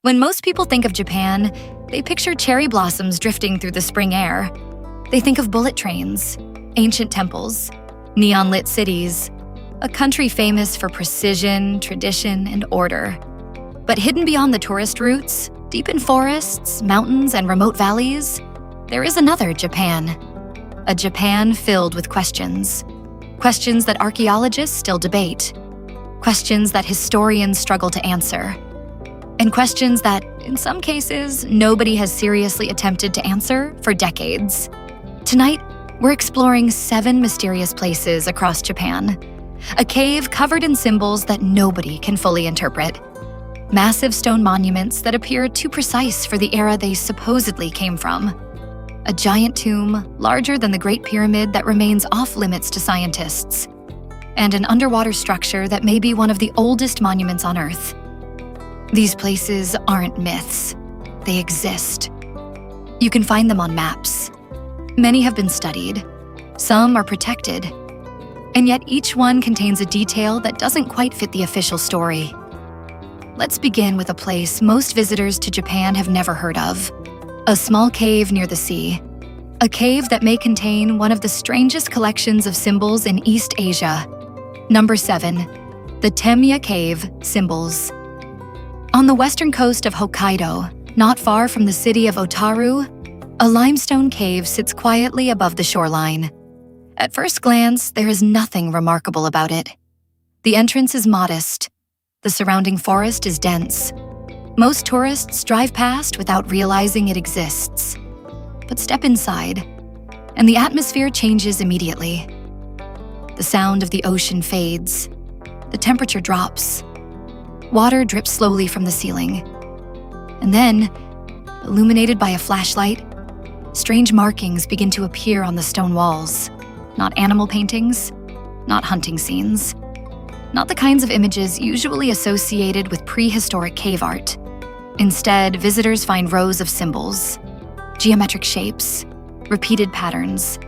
When most people think of Japan, they picture cherry blossoms drifting through the spring air. They think of bullet trains, ancient temples, neon-lit cities, a country famous for precision, tradition, and order. But hidden beyond the tourist routes, deep in forests, mountains, and remote valleys, there is another Japan. A Japan filled with questions. Questions that archaeologists still debate. Questions that historians struggle to answer. And questions that, in some cases, nobody has seriously attempted to answer for decades. Tonight, we're exploring 7 mysterious places across Japan. A cave covered in symbols that nobody can fully interpret. Massive stone monuments that appear too precise for the era they supposedly came from. A giant tomb, larger than the Great Pyramid, that remains off-limits to scientists. And an underwater structure that may be one of the oldest monuments on Earth. These places aren't myths. They exist. You can find them on maps. Many have been studied. Some are protected. And yet each one contains a detail that doesn't quite fit the official story. Let's begin with a place most visitors to Japan have never heard of. A small cave near the sea. A cave that may contain one of the strangest collections of symbols in East Asia. Number 7. The Temiya Cave Symbols. On the western coast of Hokkaido, not far from the city of Otaru, a limestone cave sits quietly above the shoreline. At first glance, there is nothing remarkable about it. The entrance is modest. The surrounding forest is dense. Most tourists drive past without realizing it exists. But step inside, and the atmosphere changes immediately. The sound of the ocean fades. The temperature drops. Water drips slowly from the ceiling. And then, illuminated by a flashlight, strange markings begin to appear on the stone walls. Not animal paintings, not hunting scenes, not the kinds of images usually associated with prehistoric cave art. Instead, visitors find rows of symbols, geometric shapes, repeated patterns,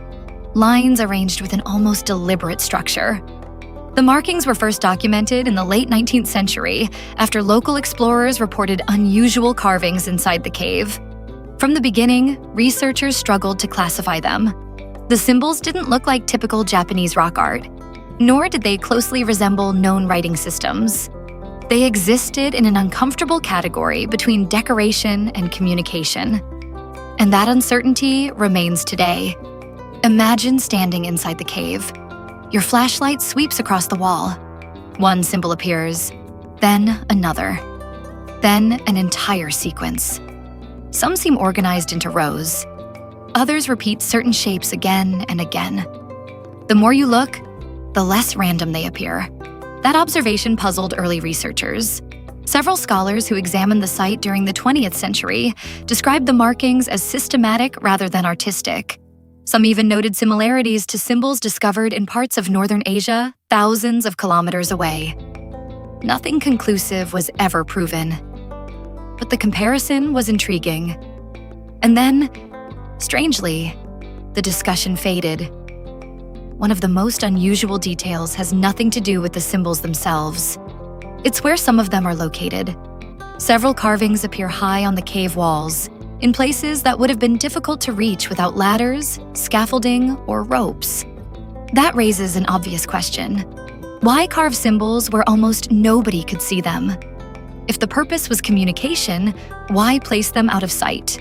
lines arranged with an almost deliberate structure. The markings were first documented in the late 19th century after local explorers reported unusual carvings inside the cave. From the beginning, researchers struggled to classify them. The symbols didn't look like typical Japanese rock art, nor did they closely resemble known writing systems. They existed in an uncomfortable category between decoration and communication. And that uncertainty remains today. Imagine standing inside the cave. Your flashlight sweeps across the wall. One symbol appears, then another, then an entire sequence. Some seem organized into rows. Others repeat certain shapes again and again. The more you look, the less random they appear. That observation puzzled early researchers. Several scholars who examined the site during the 20th century described the markings as systematic rather than artistic. Some even noted similarities to symbols discovered in parts of northern Asia, thousands of kilometers away. Nothing conclusive was ever proven. But the comparison was intriguing. And then, strangely, the discussion faded. One of the most unusual details has nothing to do with the symbols themselves. It's where some of them are located. Several carvings appear high on the cave walls, in places that would have been difficult to reach without ladders, scaffolding, or ropes. That raises an obvious question. Why carve symbols where almost nobody could see them? If the purpose was communication, why place them out of sight?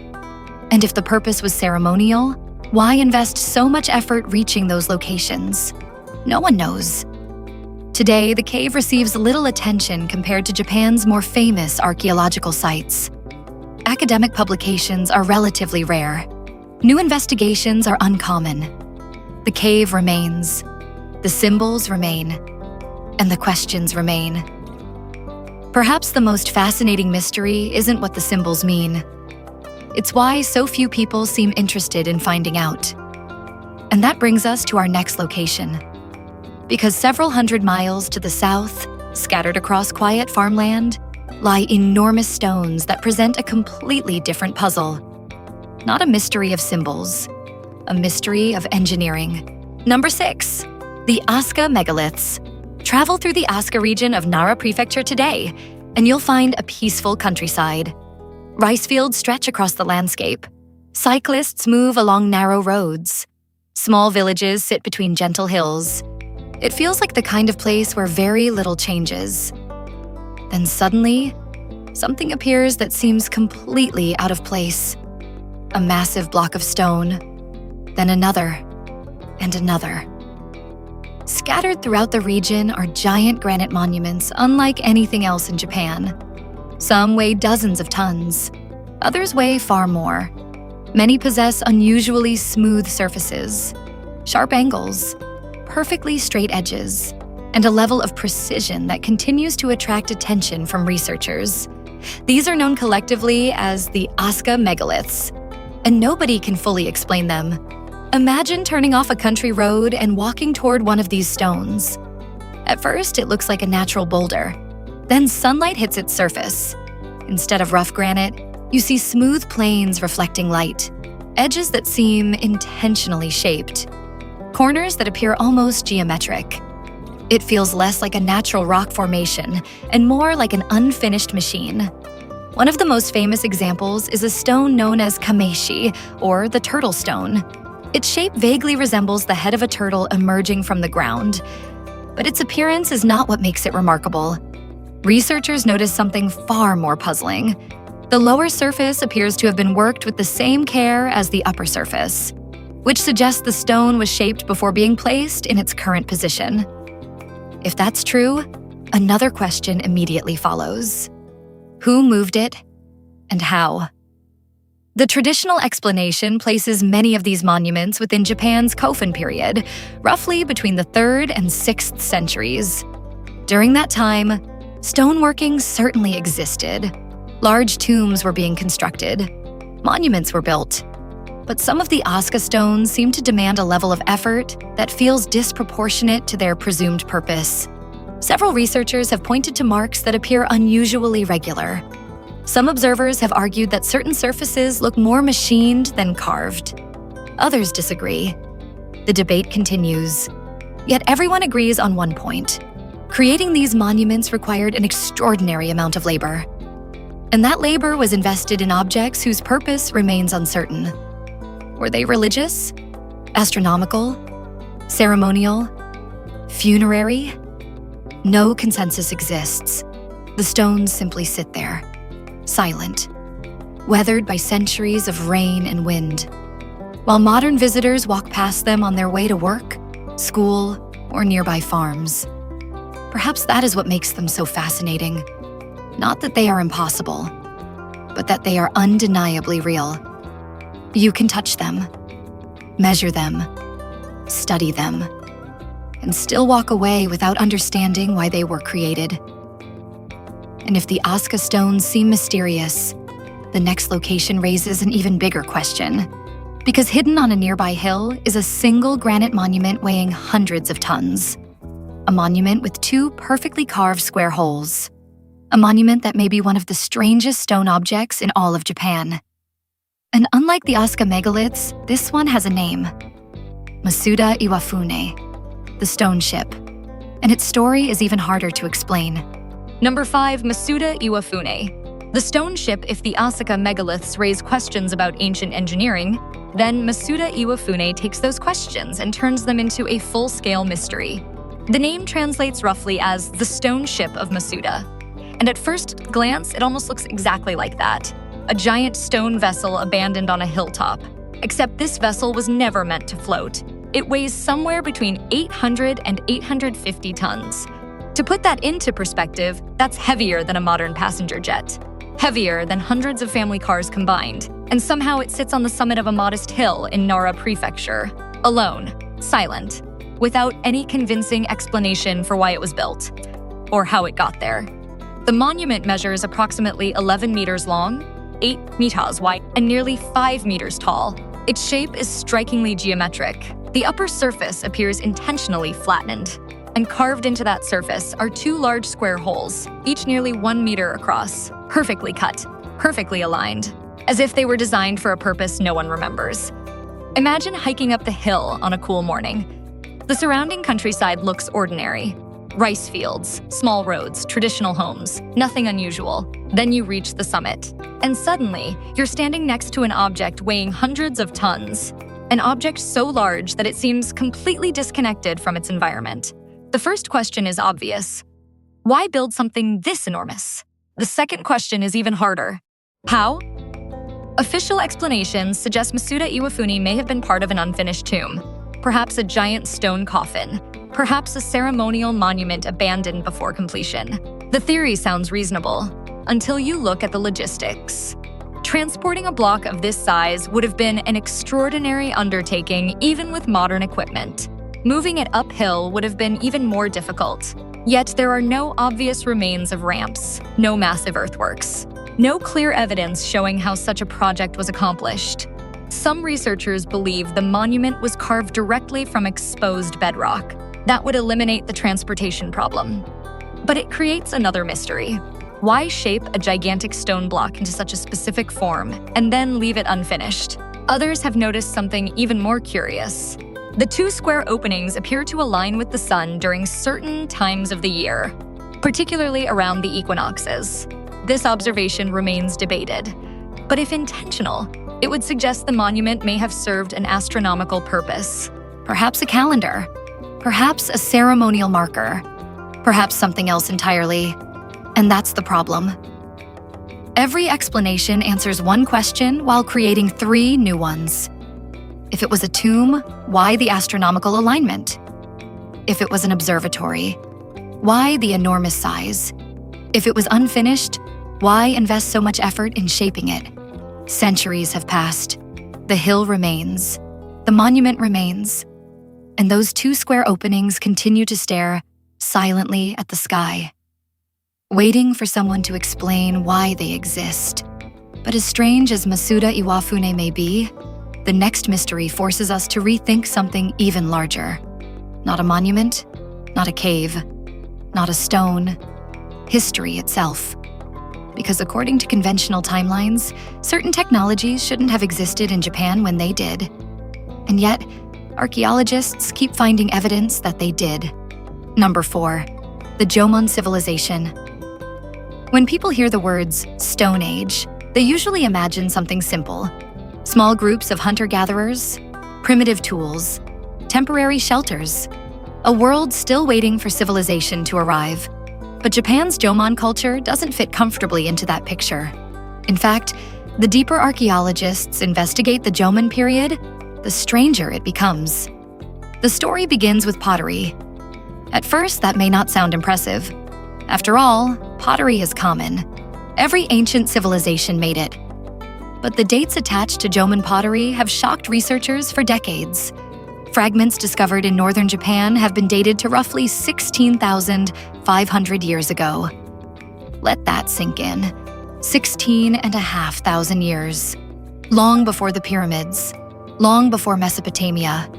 And if the purpose was ceremonial, why invest so much effort reaching those locations? No one knows. Today, the cave receives little attention compared to Japan's more famous archaeological sites. Academic publications are relatively rare. New investigations are uncommon. The cave remains. The symbols remain. And the questions remain. Perhaps the most fascinating mystery isn't what the symbols mean. It's why so few people seem interested in finding out. And that brings us to our next location. Because several hundred miles to the south, scattered across quiet farmland, lie enormous stones that present a completely different puzzle. Not a mystery of symbols, a mystery of engineering. Number 6, the Asuka Megaliths. Travel through the Asuka region of Nara Prefecture today, and you'll find a peaceful countryside, Rice fields stretch across the landscape. Cyclists move along narrow roads. Small villages sit between gentle hills. It feels like the kind of place where very little changes. Then suddenly, something appears that seems completely out of place. A massive block of stone, then another, and another. Scattered throughout the region are giant granite monuments unlike anything else in Japan. Some weigh dozens of tons. Others weigh far more. Many possess unusually smooth surfaces, sharp angles, perfectly straight edges, and a level of precision that continues to attract attention from researchers. These are known collectively as the Asuka Megaliths, and nobody can fully explain them. Imagine turning off a country road and walking toward one of these stones. At first, it looks like a natural boulder. Then sunlight hits its surface. Instead of rough granite, you see smooth planes reflecting light, edges that seem intentionally shaped, corners that appear almost geometric. It feels less like a natural rock formation and more like an unfinished machine. One of the most famous examples is a stone known as kameshi, or the turtle stone. Its shape vaguely resembles the head of a turtle emerging from the ground, but its appearance is not what makes it remarkable. Researchers notice something far more puzzling. The lower surface appears to have been worked with the same care as the upper surface, which suggests the stone was shaped before being placed in its current position. If that's true, another question immediately follows. Who moved it, and how? The traditional explanation places many of these monuments within Japan's Kofun period, roughly between the 3rd and 6th centuries. During that time, stoneworking certainly existed. Large tombs were being constructed. Monuments were built. But some of the Asuka stones seem to demand a level of effort that feels disproportionate to their presumed purpose. Several researchers have pointed to marks that appear unusually regular. Some observers have argued that certain surfaces look more machined than carved. Others disagree. The debate continues. Yet everyone agrees on one point. Creating these monuments required an extraordinary amount of labor. And that labor was invested in objects whose purpose remains uncertain. Were they religious? Astronomical? Ceremonial? Funerary? No consensus exists. The stones simply sit there, silent, weathered by centuries of rain and wind. While modern visitors walk past them on their way to work, school, or nearby farms. Perhaps that is what makes them so fascinating. Not that they are impossible, but that they are undeniably real. You can touch them, measure them, study them, and still walk away without understanding why they were created. And if the Asuka stones seem mysterious, the next location raises an even bigger question. Because hidden on a nearby hill is a single granite monument weighing hundreds of tons. A monument with 2 perfectly carved square holes. A monument that may be one of the strangest stone objects in all of Japan. And unlike the Asuka Megaliths, this one has a name. Masuda Iwafune, the stone ship. And its story is even harder to explain. Number 5. Masuda Iwafune. The stone ship. If the Asuka Megaliths raise questions about ancient engineering, then Masuda Iwafune takes those questions and turns them into a full-scale mystery. The name translates roughly as the stone ship of Masuda. And at first glance, it almost looks exactly like that. A giant stone vessel abandoned on a hilltop. Except this vessel was never meant to float. It weighs somewhere between 800 and 850 tons. To put that into perspective, that's heavier than a modern passenger jet. Heavier than hundreds of family cars combined. And somehow it sits on the summit of a modest hill in Nara Prefecture. Alone, silent, without any convincing explanation for why it was built. Or how it got there. The monument measures approximately 11 meters long, 8 meters wide, and nearly 5 meters tall. Its shape is strikingly geometric. The upper surface appears intentionally flattened, and carved into that surface are 2 large square holes, each nearly 1 meter across, perfectly cut, perfectly aligned, as if they were designed for a purpose no one remembers. Imagine hiking up the hill on a cool morning. The surrounding countryside looks ordinary. Rice fields, small roads, traditional homes, nothing unusual. Then you reach the summit. And suddenly, you're standing next to an object weighing hundreds of tons. An object so large that it seems completely disconnected from its environment. The first question is obvious. Why build something this enormous? The second question is even harder. How? Official explanations suggest Masuda Iwafune may have been part of an unfinished tomb. Perhaps a giant stone coffin. Perhaps a ceremonial monument abandoned before completion. The theory sounds reasonable, until you look at the logistics. Transporting a block of this size would have been an extraordinary undertaking even with modern equipment. Moving it uphill would have been even more difficult. Yet there are no obvious remains of ramps, no massive earthworks, no clear evidence showing how such a project was accomplished. Some researchers believe the monument was carved directly from exposed bedrock. That would eliminate the transportation problem. But it creates another mystery. Why shape a gigantic stone block into such a specific form and then leave it unfinished? Others have noticed something even more curious. The two square openings appear to align with the sun during certain times of the year, particularly around the equinoxes. This observation remains debated, but if intentional, it would suggest the monument may have served an astronomical purpose. Perhaps a calendar. Perhaps a ceremonial marker. Perhaps something else entirely. And that's the problem. Every explanation answers one question while creating three new ones. If it was a tomb, why the astronomical alignment? If it was an observatory, why the enormous size? If it was unfinished, why invest so much effort in shaping it? Centuries have passed. The hill remains. The monument remains. And those two square openings continue to stare silently at the sky, waiting for someone to explain why they exist. But as strange as Masuda Iwafune may be, the next mystery forces us to rethink something even larger. Not a monument, not a cave, not a stone, history itself. Because according to conventional timelines, certain technologies shouldn't have existed in Japan when they did. And yet, archaeologists keep finding evidence that they did. Number 4, the Jomon civilization. When people hear the words Stone Age, they usually imagine something simple. Small groups of hunter-gatherers, primitive tools, temporary shelters, a world still waiting for civilization to arrive. But Japan's Jomon culture doesn't fit comfortably into that picture. In fact, the deeper archaeologists investigate the Jomon period, the stranger it becomes. The story begins with pottery. At first, that may not sound impressive. After all, pottery is common. Every ancient civilization made it. But the dates attached to Jomon pottery have shocked researchers for decades. Fragments discovered in northern Japan have been dated to roughly 16,500 years ago. Let that sink in. 16,500 years. Long before the pyramids. Long before Mesopotamia.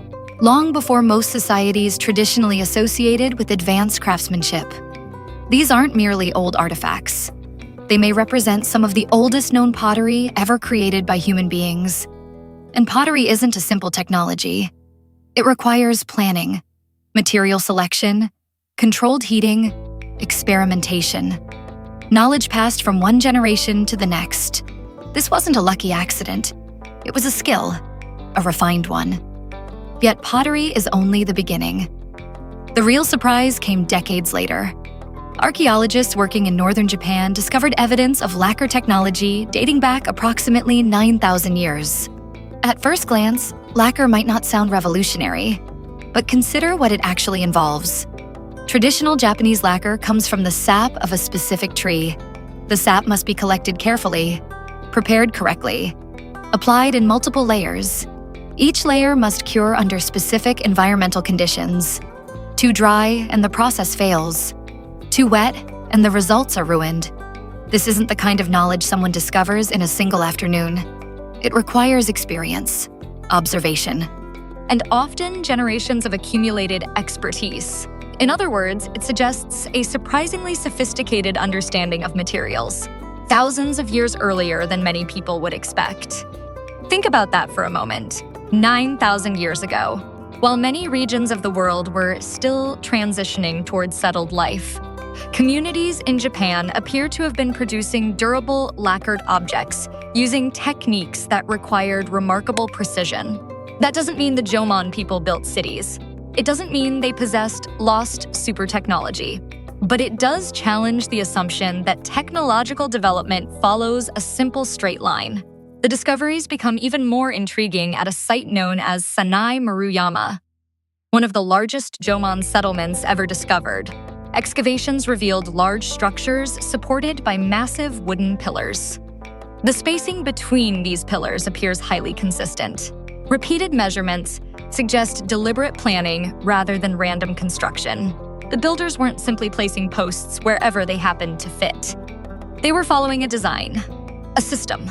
Long before most societies traditionally associated with advanced craftsmanship. These aren't merely old artifacts. They may represent some of the oldest known pottery ever created by human beings. And pottery isn't a simple technology. It requires planning, material selection, controlled heating, experimentation. Knowledge passed from one generation to the next. This wasn't a lucky accident. It was a skill, a refined one. Yet pottery is only the beginning. The real surprise came decades later. Archaeologists working in northern Japan discovered evidence of lacquer technology dating back approximately 9,000 years. At first glance, lacquer might not sound revolutionary, but consider what it actually involves. Traditional Japanese lacquer comes from the sap of a specific tree. The sap must be collected carefully, prepared correctly, applied in multiple layers. Each layer must cure under specific environmental conditions. Too dry, and the process fails. Too wet, and the results are ruined. This isn't the kind of knowledge someone discovers in a single afternoon. It requires experience, observation, and often generations of accumulated expertise. In other words, it suggests a surprisingly sophisticated understanding of materials, thousands of years earlier than many people would expect. Think about that for a moment. 9,000 years ago. while many regions of the world were still transitioning towards settled life. Communities in Japan appear to have been producing durable lacquered objects using techniques that required remarkable precision. That doesn't mean the Jomon people built cities. It doesn't mean they possessed lost super technology. But it does challenge the assumption that technological development follows a simple straight line. The discoveries become even more intriguing at a site known as Sanai Maruyama, one of the largest Jomon settlements ever discovered. Excavations revealed large structures supported by massive wooden pillars. The spacing between these pillars appears highly consistent. Repeated measurements suggest deliberate planning rather than random construction. The builders weren't simply placing posts wherever they happened to fit. They were following a design, a system,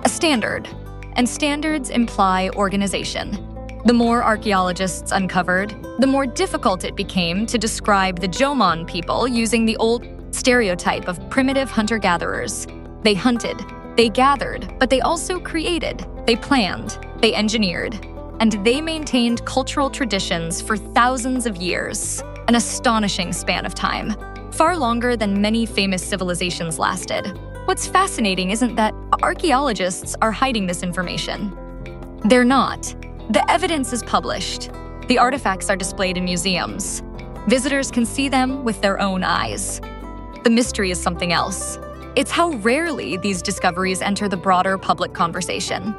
a standard, and standards imply organization. The more archaeologists uncovered, the more difficult it became to describe the Jomon people using the old stereotype of primitive hunter-gatherers. They hunted, they gathered, but they also created, they planned, they engineered, and they maintained cultural traditions for thousands of years. An astonishing span of time, far longer than many famous civilizations lasted. What's fascinating isn't that archaeologists are hiding this information. They're not. The evidence is published. The artifacts are displayed in museums. Visitors can see them with their own eyes. The mystery is something else. It's how rarely these discoveries enter the broader public conversation.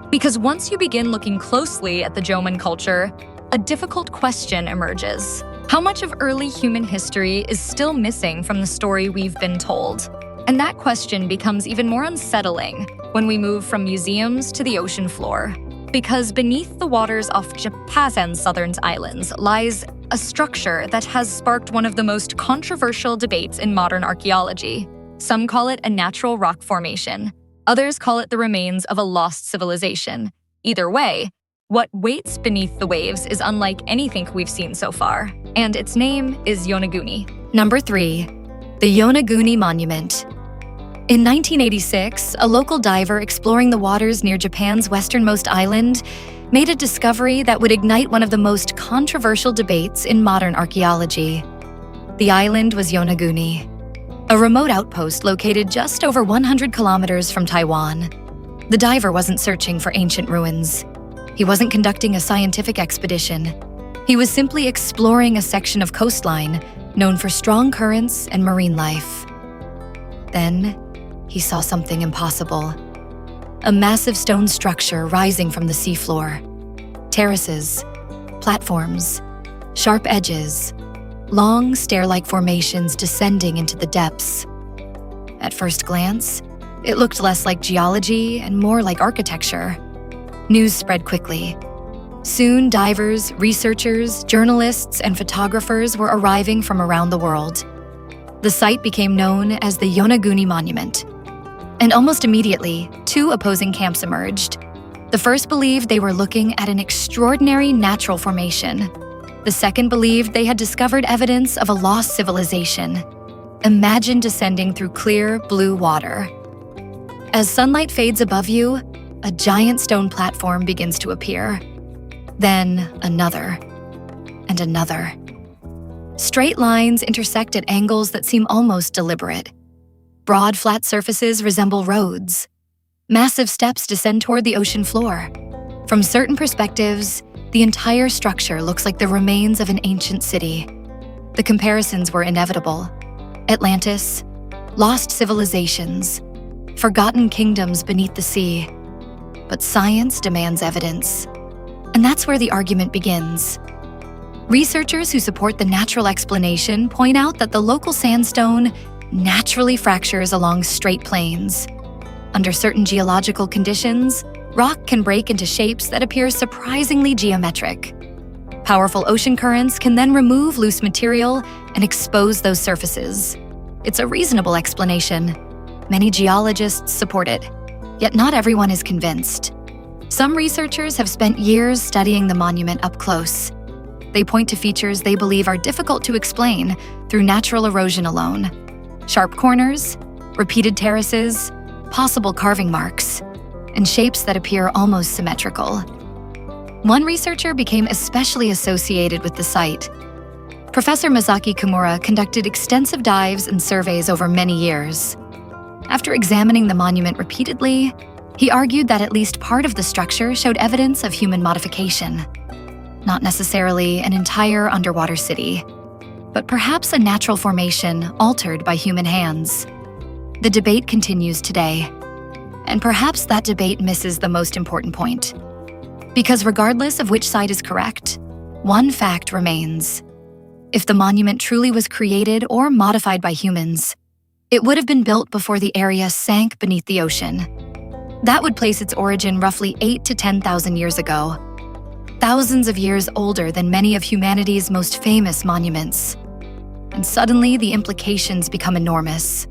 Because once you begin looking closely at the Jomon culture, a difficult question emerges. How much of early human history is still missing from the story we've been told? And that question becomes even more unsettling when we move from museums to the ocean floor. Because beneath the waters off Japan's southern islands lies a structure that has sparked one of the most controversial debates in modern archaeology. Some call it a natural rock formation. Others call it the remains of a lost civilization. Either way, what waits beneath the waves is unlike anything we've seen so far, and its name is Yonaguni. Number 3. The Yonaguni Monument. In 1986, a local diver exploring the waters near Japan's westernmost island made a discovery that would ignite one of the most controversial debates in modern archaeology. The island was Yonaguni, a remote outpost located just over 100 kilometers from Taiwan. The diver wasn't searching for ancient ruins. He wasn't conducting a scientific expedition. He was simply exploring a section of coastline known for strong currents and marine life. Then, he saw something impossible. A massive stone structure rising from the seafloor. Terraces, platforms, sharp edges, long stair-like formations descending into the depths. At first glance, it looked less like geology and more like architecture. News spread quickly. Soon, divers, researchers, journalists, and photographers were arriving from around the world. The site became known as the Yonaguni Monument. And almost immediately, two opposing camps emerged. The first believed they were looking at an extraordinary natural formation. The second believed they had discovered evidence of a lost civilization. Imagine descending through clear, blue water. As sunlight fades above you, a giant stone platform begins to appear. Then another, and another. Straight lines intersect at angles that seem almost deliberate. Broad, flat surfaces resemble roads. Massive steps descend toward the ocean floor. From certain perspectives, the entire structure looks like the remains of an ancient city. The comparisons were inevitable. Atlantis, lost civilizations, forgotten kingdoms beneath the sea. But science demands evidence. And that's where the argument begins. Researchers who support the natural explanation point out that the local sandstone naturally fractures along straight plains. Under certain geological conditions, rock can break into shapes that appear surprisingly geometric. Powerful ocean currents can then remove loose material and expose those surfaces. It's a reasonable explanation. Many geologists support it, yet not everyone is convinced. Some researchers have spent years studying the monument up close. They point to features they believe are difficult to explain through natural erosion alone. Sharp corners, repeated terraces, possible carving marks, and shapes that appear almost symmetrical. One researcher became especially associated with the site. Professor Masaki Kimura conducted extensive dives and surveys over many years. After examining the monument repeatedly, he argued that at least part of the structure showed evidence of human modification. Not necessarily an entire underwater city, but perhaps a natural formation altered by human hands. The debate continues today, and perhaps that debate misses the most important point. Because regardless of which side is correct, one fact remains. If the monument truly was created or modified by humans, it would have been built before the area sank beneath the ocean. That would place its origin roughly 8,000 to 10,000 years ago, thousands of years older than many of humanity's most famous monuments. And suddenly, the implications become enormous.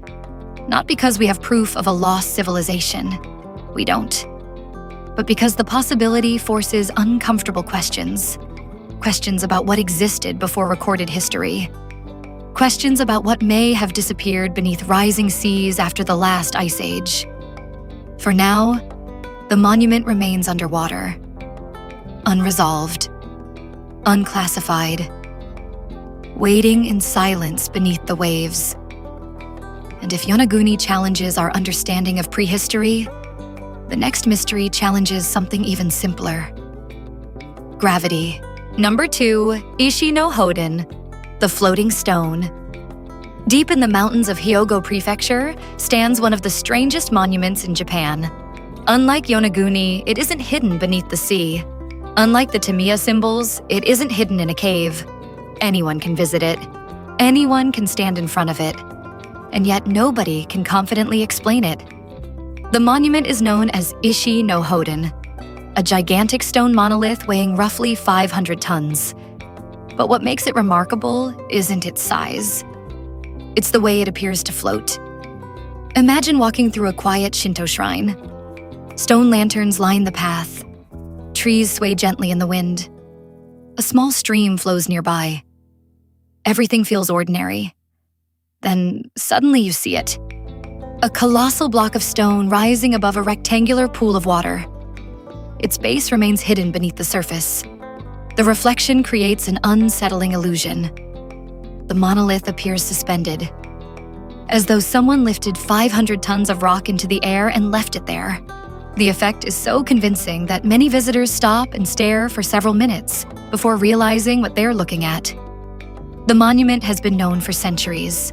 Not because we have proof of a lost civilization. We don't. But because the possibility forces uncomfortable questions. Questions about what existed before recorded history. Questions about what may have disappeared beneath rising seas after the last ice age. For now, the monument remains underwater. Unresolved. Unclassified. Waiting in silence beneath the waves. And if Yonaguni challenges our understanding of prehistory, the next mystery challenges something even simpler. Gravity. Number 2, Ishi-no-Hoden, the floating stone. Deep in the mountains of Hyogo Prefecture stands one of the strangest monuments in Japan. Unlike Yonaguni, it isn't hidden beneath the sea. Unlike the Temiya symbols, it isn't hidden in a cave. Anyone can visit it. Anyone can stand in front of it. And yet nobody can confidently explain it. The monument is known as Ishi-no-Hoden, a gigantic stone monolith weighing roughly 500 tons. But what makes it remarkable isn't its size. It's the way it appears to float. Imagine walking through a quiet Shinto shrine. Stone lanterns line the path. Trees sway gently in the wind. A small stream flows nearby. Everything feels ordinary. Then suddenly you see it. A colossal block of stone rising above a rectangular pool of water. Its base remains hidden beneath the surface. The reflection creates an unsettling illusion. The monolith appears suspended, as though someone lifted 500 tons of rock into the air and left it there. The effect is so convincing that many visitors stop and stare for several minutes before realizing what they're looking at. The monument has been known for centuries.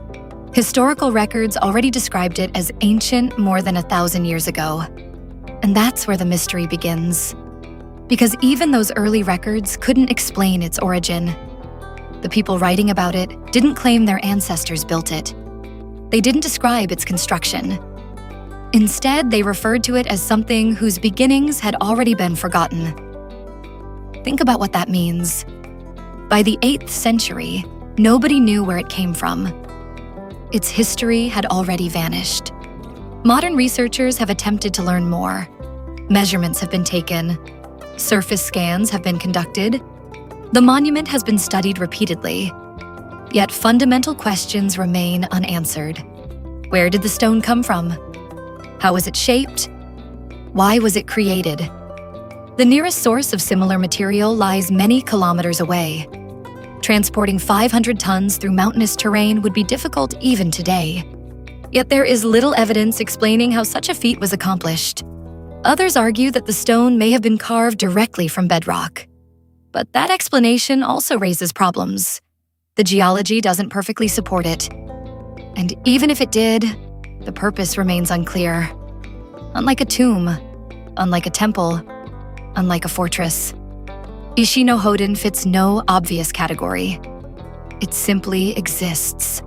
Historical records already described it as ancient more than 1,000 years ago. And that's where the mystery begins. Because even those early records couldn't explain its origin. The people writing about it didn't claim their ancestors built it. They didn't describe its construction. Instead, they referred to it as something whose beginnings had already been forgotten. Think about what that means. By the 8th century, nobody knew where it came from. Its history had already vanished. Modern researchers have attempted to learn more. Measurements have been taken. Surface scans have been conducted. The monument has been studied repeatedly. Yet fundamental questions remain unanswered. Where did the stone come from? How was it shaped? Why was it created? The nearest source of similar material lies many kilometers away. Transporting 500 tons through mountainous terrain would be difficult even today. Yet there is little evidence explaining how such a feat was accomplished. Others argue that the stone may have been carved directly from bedrock. But that explanation also raises problems. The geology doesn't perfectly support it. And even if it did, the purpose remains unclear. Unlike a tomb, unlike a temple, unlike a fortress, Ishi-no-Hoden fits no obvious category. It simply exists.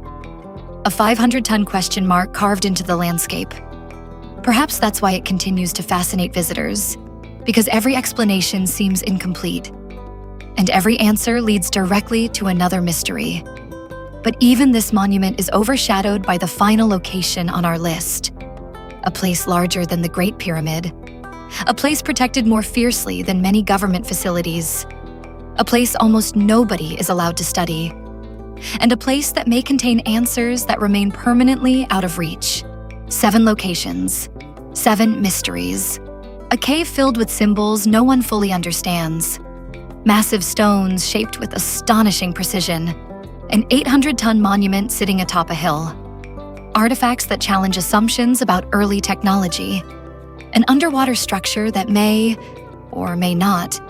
A 500-ton question mark carved into the landscape. Perhaps that's why it continues to fascinate visitors, because every explanation seems incomplete, and every answer leads directly to another mystery. But even this monument is overshadowed by the final location on our list, a place larger than the Great Pyramid, a place protected more fiercely than many government facilities, a place almost nobody is allowed to study, and a place that may contain answers that remain permanently out of reach. 7 locations, 7 mysteries. A cave filled with symbols no one fully understands. Massive stones shaped with astonishing precision. An 800-ton monument sitting atop a hill. Artifacts that challenge assumptions about early technology. An underwater structure that may, or may not,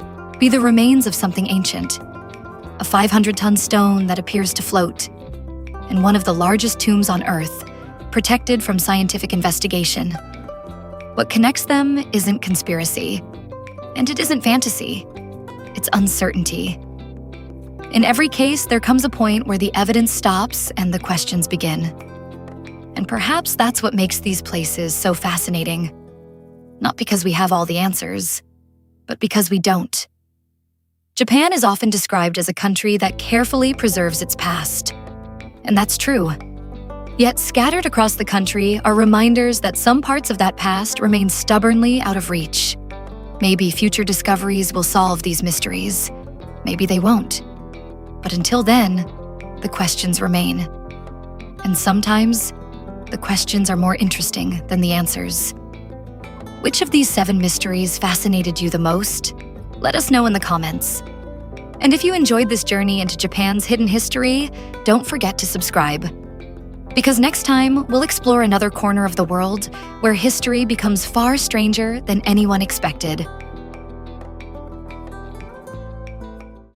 be the remains of something ancient. A 500-ton stone that appears to float. And one of the largest tombs on Earth, protected from scientific investigation. What connects them isn't conspiracy, and it isn't fantasy. It's uncertainty. In every case, there comes a point where the evidence stops and the questions begin. And perhaps that's what makes these places so fascinating. Not because we have all the answers, but because we don't. Japan is often described as a country that carefully preserves its past. And that's true. Yet scattered across the country are reminders that some parts of that past remain stubbornly out of reach. Maybe future discoveries will solve these mysteries. Maybe they won't. But until then, the questions remain. And sometimes, the questions are more interesting than the answers. Which of these 7 mysteries fascinated you the most? Let us know in the comments. And if you enjoyed this journey into Japan's hidden history, don't forget to subscribe. Because next time, we'll explore another corner of the world where history becomes far stranger than anyone expected.